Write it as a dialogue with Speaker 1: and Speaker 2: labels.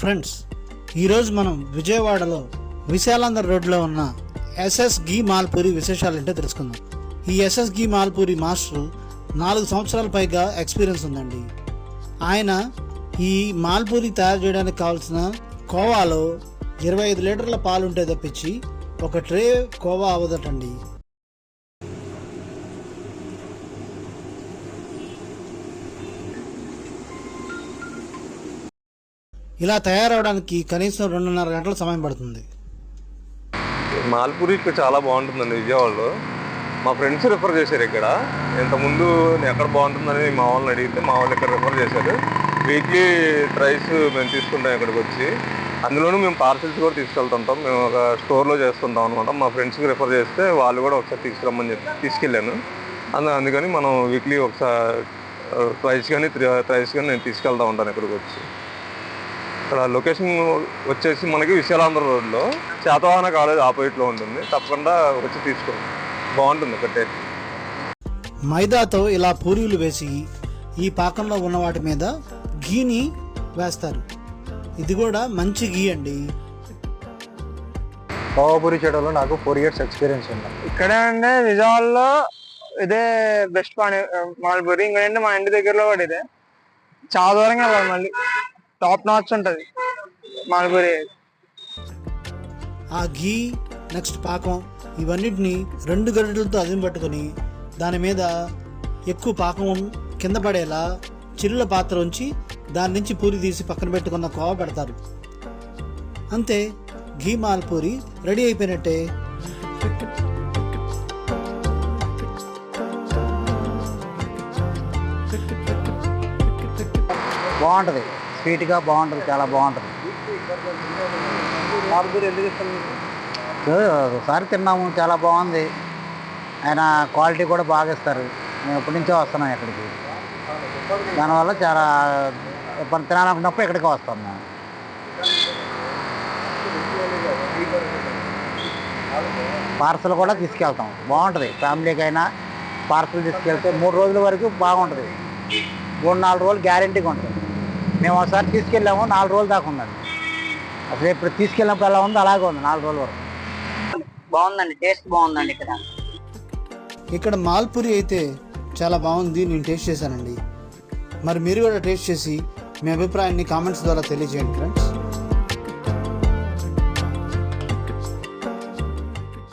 Speaker 1: Friends, ఈరోజు మనం విజయవాడలో విశాలాంధ్ర రోడ్లో ఉన్న ఎస్ఎస్ ఘీ మాల్పూరి విశేషాలు ఏంటో తెలుసుకుందాం. ఈ ఎస్ఎస్ ఘీ మాల్పూరి మాస్టర్ 4 సంవత్సరాల పైగా ఎక్స్పీరియన్స్ ఉందండి. ఆయన ఈ మాల్పూరి తయారు చేయడానికి కావాల్సిన కోవాలో 25 లీటర్ల పాలు ఉంటే తప్పించి ఒక ట్రే కోవా అవ్వదటండి. ఇలా తయారవడానికి కనీసం 2.5 గంటల సమయం పడుతుంది.
Speaker 2: మాల్పూరి ఇక్కడ చాలా బాగుంటుందండి విజయవాడలో. మా ఫ్రెండ్స్ రిఫర్ చేశారు. ఇక్కడ ఇంతకుముందు ఎక్కడ బాగుంటుందని మా వాళ్ళని అడిగితే మా వాళ్ళు ఇక్కడ రిఫర్ చేశారు. వీక్లీ ట్రైస్ మేము తీసుకుంటాం ఇక్కడికి వచ్చి. అందులోనూ మేము పార్సిల్స్ కూడా తీసుకెళ్తుంటాం. మేము ఒక స్టోర్లో చేస్తుంటాం అనమాట. మా ఫ్రెండ్స్కి రిఫర్ చేస్తే వాళ్ళు కూడా ఒకసారి తీసుకురమ్మని చెప్పి తీసుకెళ్ళాను. అందుకని మనం వీక్లీ ఒకసారి ట్రైస్ కానీ నేను తీసుకెళ్తూ ఉంటాను ఇక్కడికి వచ్చి. ఇక్కడ లొకేషన్ వచ్చేసి మనకి విశాలాంధ్ర రోడ్లో శాతవాహన కాలేజ్ ఆపోజిట్లో ఉంటుంది. తప్పకుండా వచ్చి తీసుకోండి, బాగుంటుంది ఇక్కడ టేస్ట్.
Speaker 1: మైదాతో ఇలా పూరీలు వేసి ఈ పాకంలో ఉన్న వాటి మీద ఘీని వేస్తారు. ఇది కూడా మంచి ఘీ అండి.
Speaker 3: పావుపూరి చేయడంలో నాకు 4 years ఎక్స్పీరియన్స్ ఉంది.
Speaker 4: ఇక్కడే అంటే విజయవాడలో ఇదే బెస్ట్ మాల్పూరి. ఇంకంటే మా ఇంటి దగ్గరలో కూడా ఇదే. చాలా దూరంగా వెళ్ళాలి, మళ్ళీ టాప్ నాచ్ ఉంటుంది మాల్పూరి.
Speaker 1: ఆ ఘీ నెక్స్ట్ పాకం ఇవన్నిటిని 2 గరిటెలతో అదిమి పట్టుకొని దాని మీద ఎక్కువ పాకం కింద పడేలా చిల్లుల పాత్ర ఉంచి దాని నుంచి పూరి తీసి పక్కన పెట్టుకున్న కోవ పెడతారు. అంతే, ఘీ మాల్పూరి రెడీ అయిపోయినట్టే.
Speaker 3: బాగుంటుంది, స్వీట్గా బాగుంటుంది, చాలా బాగుంటుంది.
Speaker 4: మాల్పూరి ఎందుకు ఇష్టం?
Speaker 3: ఒకసారి తిన్నాము, చాలా బాగుంది. ఆయన క్వాలిటీ కూడా బాగా ఇస్తారు. మేము ఎప్పటి నుంచో వస్తున్నాం ఇక్కడికి. దానివల్ల చాలా తినాలనుకున్నప్పుడు ఇక్కడికి వస్తాం మేము. పార్సల్ కూడా తీసుకెళ్తాం, బాగుంటుంది. ఫ్యామిలీకి అయినా పార్సల్ తీసుకెళ్తే 3 రోజుల వరకు బాగుంటుంది. 3-4 రోజులు గ్యారెంటీగా ఉంటుంది. మేము ఒకసారి తీసుకెళ్ళాము, 4 రోజుల దాకా ఉందండి. అసలు ఇప్పుడు తీసుకెళ్ళినప్పుడు ఎలా ఉందో అలాగే ఉంది 4 రోజుల వరకు.
Speaker 5: బాగుందండి, టేస్ట్ బాగుందండి.
Speaker 1: ఇక్కడ మాల్పూరి అయితే చాలా బాగుంది, నేను టేస్ట్ చేశానండి. మరి మీరు కూడా టేస్ట్ చేసి మీ అభిప్రాయాన్ని కామెంట్స్ ద్వారా తెలియజేయండి ఫ్రెండ్స్.